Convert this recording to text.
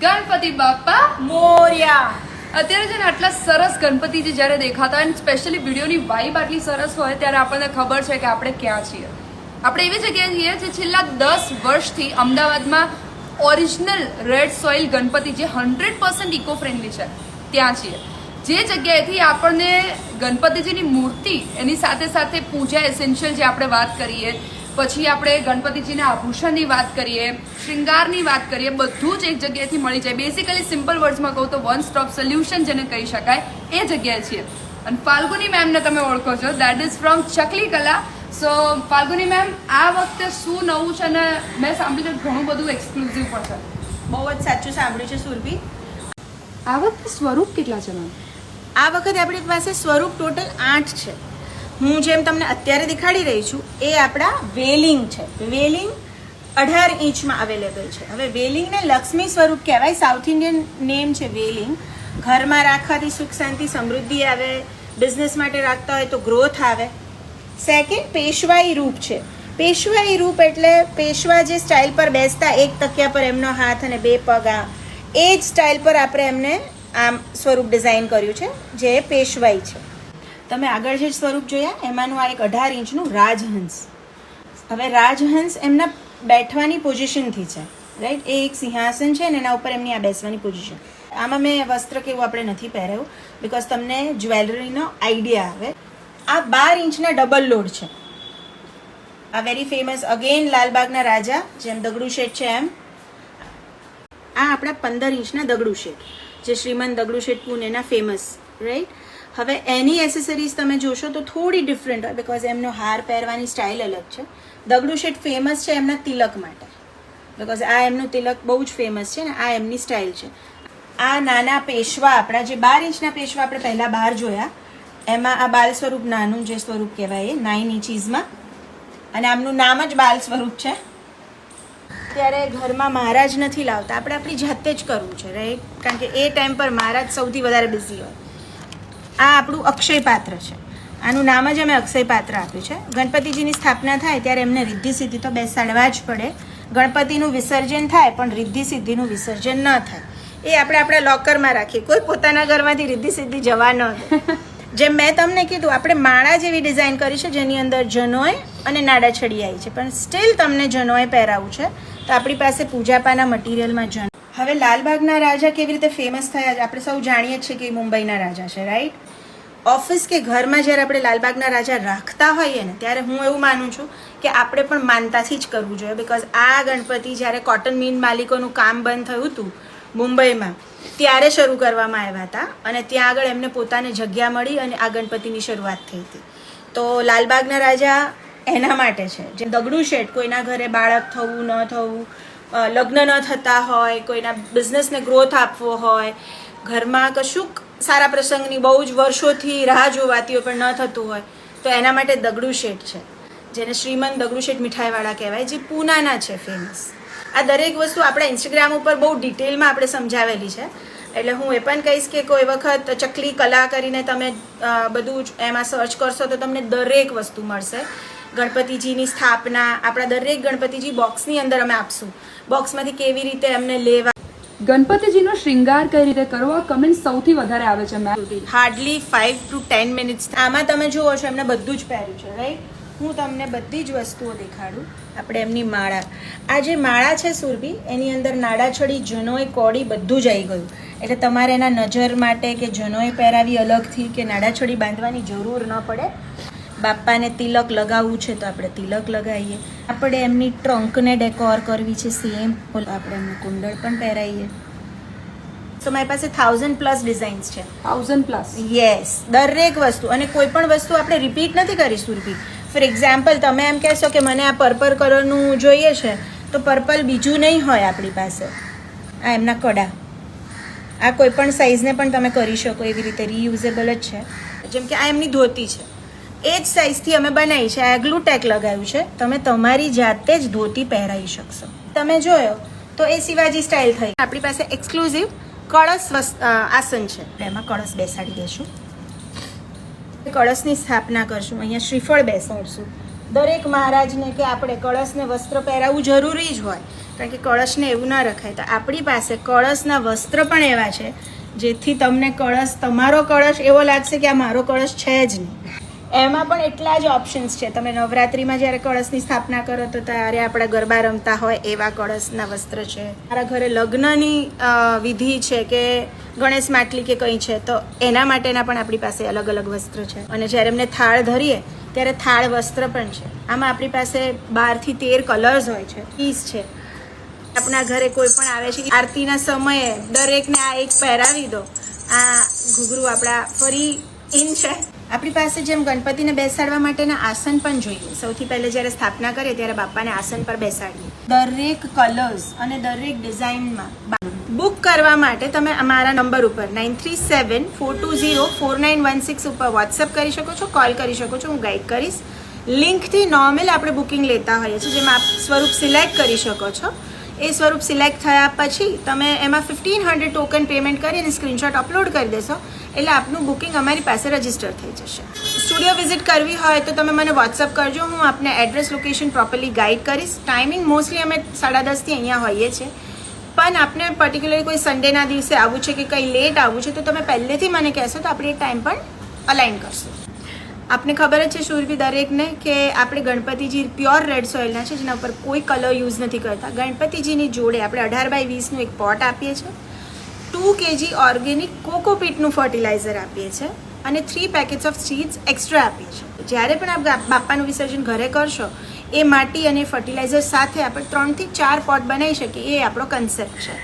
ગણપતિ બાપ્પા મોર્યા. અત્યારે છે ને આટલા સરસ ગણપતિજી જ્યારે દેખાતા અને સ્પેશિયલી વિડીયોની વાઇબ આટલી સરસ હોય ત્યારે આપણને ખબર છે કે આપણે ક્યાં છીએ. આપણે એવી જગ્યાએ છીએ જે છેલ્લા 10 વર્ષથી અમદાવાદમાં ઓરિજિનલ રેડ સોઇલ ગણપતિ જે 100% ઇકો ફ્રેન્ડલી છે ત્યાં છીએ. જે જગ્યાએથી આપણને ગણપતિજીની મૂર્તિ એની સાથે સાથે પૂજા એસેન્શિયલ જે આપણે વાત કરીએ, પછી આપણે ગણપતિજીના આભૂષણની વાત કરીએ, શૃંગારની વાત કરીએ, બધું જ એક જગ્યાએથી મળી જાય. બેસિકલી સિમ્પલ વર્ડ્સમાં કહું તો વન સ્ટોપ સોલ્યુશન જેને કહી શકાય એ જગ્યાએ છીએ. અને ફાલ્ગુની મેમને તમે ઓળખો છો, દેટ ઇઝ ફ્રોમ ચકલી કલા. સો ફાલ્ગુની મેમ, આ વખતે શું નવું છે? અને મેં સાંભળ્યું છે ઘણું બધું એક્સક્લુઝિવ પણ છે. બહુ જ સાચું સાંભળ્યું છે સુરભી. આ વખતે સ્વરૂપ કેટલા છે મેમ? આ વખતે આપણી પાસે સ્વરૂપ ટોટલ 8 છે. હું જેમ તમને અત્યારે દેખાડી રહી છું એ આપણા વેલિંગ છે. વેલિંગ 18 ઇંચમાં અવેલેબલ છે. હવે વેલિંગને લક્ષ્મી સ્વરૂપ કહેવાય. સાઉથ ઇન્ડિયન નેમ છે વેલિંગ. ઘરમાં રાખવાથી સુખ શાંતિ સમૃદ્ધિ આવે, બિઝનેસ માટે રાખતા હોય તો ગ્રોથ આવે. સેકન્ડ, પેશવાઈ રૂપ છે. પેશવાઈ રૂપ એટલે પેશવા જે સ્ટાઇલ પર બેસતા, એક તકિયા પર એમનો હાથ અને 2 પગ, એ જ સ્ટાઇલ પર આપણે એમને આમ સ્વરૂપ ડિઝાઇન કર્યું છે જે પેશવાઈ છે. તમે આગળ જે સ્વરૂપ જોયા એમાંનું આ એક 18 ઇંચનું રાજહંસ. હવે રાજહંસ એમના બેઠવાની પોઝિશનથી છે, રાઈટ? એ એક સિંહાસન છે ને એના ઉપર એમની આ બેસવાની પોઝિશન. આમાં મેં વસ્ત્ર કેવું આપણે નથી પહેરાયું બિકોઝ તમને જ્વેલરીનો આઈડિયા આવે. આ 12 ઇંચના ડબલ લોડ છે. આ વેરી ફેમસ અગેન લાલબાગના રાજા જેમ દગડુ શેઠ છે એમ આ આપણા 15 ઇંચના દગડુ શેઠ જે શ્રીમંત દગડુ શેઠ પુણેના ફેમસ, રાઈટ? હવે એની એસેસરીઝ તમે જોશો તો થોડી ડિફરન્ટ હોય બિકોઝ એમનો હાર પહેરવાની સ્ટાઇલ અલગ છે. દગડુ શેઠ ફેમસ છે એમના તિલક માટે બિકોઝ આ એમનું તિલક બહુ જ ફેમસ છે ને આ એમની સ્ટાઇલ છે. આ નાના પેશવા આપણા જે 12 ઇંચના પેશવા આપણે પહેલાં બહાર જોયા એમાં આ બાલ સ્વરૂપ નાનું જે સ્વરૂપ કહેવાય એ 9 ઇંચીસમાં, અને આમનું નામ જ બાલ સ્વરૂપ છે. ત્યારે ઘરમાં મહારાજ નથી લાવતા, આપણે આપણી જાતે જ કરવું છે, રાઈટ? કારણ કે એ ટાઈમ પર મહારાજ સૌથી વધારે બિઝી હોય. આ આપણું અક્ષય પાત્ર છે. આનું નામ જ અમે અક્ષય પાત્ર આપ્યું છે. ગણપતિજીની સ્થાપના થાય ત્યારે એમને રિદ્ધિ સિદ્ધિ તો બેસાડવા જ પડે. ગણપતિનું વિસર્જન થાય પણ રિદ્ધિ સિદ્ધિનું વિસર્જન ન થાય. એ આપણે આપણા લોકરમાં રાખીએ. કોઈ પોતાના ઘરમાંથી રિદ્ધિ સિદ્ધિ જવા ન દે. જેમ મેં તમને કીધું આપણે માળા જેવી ડિઝાઇન કરી છે જેની અંદર જનોય અને નાડા છડી આવી છે, પણ સ્ટીલ તમને જનોય પહેરાવું છે તો આપણી પાસે પૂજાપાના મટીરિયલમાં જન. હવે લાલબાગના રાજા કેવી રીતે ફેમસ થયા છે આપણે સૌ જાણીએ છીએ કે મુંબઈના રાજા છે, રાઈટ? ઓફિસ કે ઘરમાં જ્યારે આપણે લાલબાગના રાજા રાખતા હોઈએ ને ત્યારે હું એવું માનું છું કે આપણે પણ માનતાથી જ કરવું જોઈએ. બિકોઝ આ ગણપતિ જ્યારે કોટન મિલ માલિકોનું કામ બંધ થયું હતું મુંબઈમાં ત્યારે શરૂ કરવામાં આવ્યા હતા અને ત્યાં આગળ એમને પોતાને જગ્યા મળી અને આ ગણપતિની શરૂઆત થઈ હતી. તો લાલબાગના રાજા એના માટે છે. જે દગડુ શેઠ, કોઈના ઘરે બાળક થવું ન થવું, લગ્ન ન થતા હોય, કોઈના બિઝનેસને ગ્રોથ આપવો હોય, ઘરમાં કશુંક સારા પ્રસંગની બહુ જ વર્ષોથી રાહ જોવાતી હોય પણ ન થતું હોય તો એના માટે દગડુ શેઠ છે, જેને શ્રીમંત દગડુ શેઠ મીઠાઈવાળા કહેવાય, જે પૂનાના છે ફેમસ. આ દરેક વસ્તુ આપણા ઇન્સ્ટાગ્રામ ઉપર બહુ ડિટેલમાં આપણે સમજાવેલી છે. એટલે હું એ પણ કહીશ કે કોઈ વખત ચકલી કલા કરીને તમે બધું જ એમાં સર્ચ કરશો તો તમને દરેક વસ્તુ મળશે. ગણપતિજીની સ્થાપના, આપણા દરેક ગણપતિજી બોક્સની અંદર અમે આપશું. બોક્સમાંથી કેવી રીતે એમને લેવા, ગણપતિજીનો શૃંગાર કઈ રીતે કરવો, આ કમેન્ટ સૌથી વધારે આવે છે મેમ. Hardly 5 to 10 minutes. આમાં તમે જુઓ છો એમને બધું જ પહેર્યું છે, રાઈટ? હું તમને બધી જ વસ્તુઓ દેખાડું. આપણે એમની માળા, આ જે માળા છે સુરભી એની અંદર નાડાછડી, જનોય, કોડી બધું જ આવી ગયું. એટલે તમારે એના નજર માટે કે જનોય પહેરાવી અલગથી કે નાડાછડી બાંધવાની જરૂર ન પડે. બાપ્પાને તિલક લગાવવું છે તો આપણે તિલક લગાવીએ. આપણે એમની ટ્રંકને ડેકોર કરવી છે સેમ, આપણે એમને કુંડળ પણ પહેરાવીએ. તો મારી પાસે 1000+ ડિઝાઇન્સ છે. 1000+? યસ, દરેક વસ્તુ. અને કોઈ પણ વસ્તુ આપણે રિપીટ નથી કરી સુરભી. ફોર એક્ઝામ્પલ તમે એમ કહેશો કે મને આ પર્પલ કલરનું જોઈએ છે તો પર્પલ બીજું નહીં હોય આપણી પાસે. આ એમના કડા, આ કોઈ પણ સાઇઝને પણ તમે કરી શકો એવી રીતે રીયુઝેબલ જ છે. જેમ કે આ એમની ધોતી છે, એ જ સાઇઝથી અમે બનાવી છે. આ ગ્લુટેક લગાવ્યું છે, તમે તમારી જાતે જ ધોતી પહેરાવી શકશો. તમે જોયો તો એ શિવાજી સ્ટાઇલ થઈ. આપણી પાસે એક્સક્લુઝિવ કળશ આસન છે, એમાં કળશ બેસાડી દઈશું. કળશની સ્થાપના કરશું, અહીંયા શ્રીફળ બેસાડશું, દરેક મહારાજને કે આપણે કળશને વસ્ત્ર પહેરાવવું જરૂરી જ હોય, કારણ કે કળશને એવું ના રખાય. તો આપણી પાસે કળશના વસ્ત્ર પણ એવા છે જેથી તમને તમારો કળશ એવો લાગશે કે આ મારો કળશ છે જ નહીં. એમાં પણ એટલા જ ઓપ્શન્સ છે. તમે નવરાત્રિમાં જ્યારે કળશની સ્થાપના કરો તો ત્યારે આપણા ગરબા રમતા હોય એવા કળશના વસ્ત્ર છે. મારા ઘરે લગ્નની વિધિ છે કે ગણેશ માટલી કે કંઈ છે તો એના માટેના પણ આપણી પાસે અલગ અલગ વસ્ત્ર છે. અને જ્યારે એમને થાળ ધરીએ ત્યારે થાળ વસ્ત્ર પણ છે. આમાં આપણી પાસે 12 થી 13 કલર્સ હોય છે, પીસ છે. આપણા ઘરે કોઈ પણ આવે છે આરતીના સમયે દરેકને આ એક પહેરાવી દો. આ ઘૂઘરું આપણા ફરી ઇન છે. આપણી પાસે જેમ ગણપતિને બેસાડવા માટેના આસન પણ જોઈએ. સૌથી પહેલે જ્યારે સ્થાપના કરીએ ત્યારે બાપાને આસન પર બેસાડીએ. દરેક કલર્સ અને દરેક ડિઝાઇનમાં બુક કરવા માટે તમે અમારા નંબર ઉપર 9374204916 ઉપર વોટ્સએપ કરી શકો છો, કોલ કરી શકો છો. હું ગાઈડ કરીશ. લિંકથી નોર્મલ આપણે બુકિંગ લેતા હોઈએ છીએ, જેમાં આપ સ્વરૂપ સિલેક્ટ કરી શકો છો. એ સ્વરૂપ સિલેક્ટ થયા પછી તમે એમાં 1500 ટોકન પેમેન્ટ કરીને સ્ક્રીનશોટ અપલોડ કરી દેશો એટલે આપનું બુકિંગ અમારી પાસે રજીસ્ટર થઈ જશે. સ્ટુડિયો વિઝિટ કરવી હોય તો તમે મને વોટ્સઅપ કરજો. હું આપને એડ્રેસ લોકેશન પ્રોપરલી ગાઈડ કરીશ. ટાઈમિંગ મોસ્ટલી અમે 10:30 અહીંયા હોઈએ છીએ, પણ આપને પર્ટિક્યુલરલી કોઈ સન્ડેના દિવસે આવવું છે કે કંઈ લેટ આવવું છે તો તમે પહેલેથી મને કહેશો તો આપણે એ ટાઈમ પણ અલાઇન કરશું. આપને ખબર જ છે સુરભી દરેકને કે આપણે ગણપતિજી પ્યોર રેડ સોઇલના છે, જેના ઉપર કોઈ કલર યુઝ નથી કરતા. ગણપતિજીની જોડે આપણે 18x20નું એક પોટ આપીએ છીએ, 2 kg ઓર્ગેનિક કોકોપીટનું ફર્ટિલાઇઝર આપીએ છીએ અને 3 પેકેટ્સ ઓફ સીડ્સ એક્સ્ટ્રા આપીએ છીએ. જ્યારે પણ આપ બાપાનું વિસર્જન ઘરે કરશો એ માટી અને ફર્ટિલાઇઝર સાથે આપણે 3 થી 4 પોટ બનાવી શકીએ. એ આપણો કન્સેપ્ટ છે.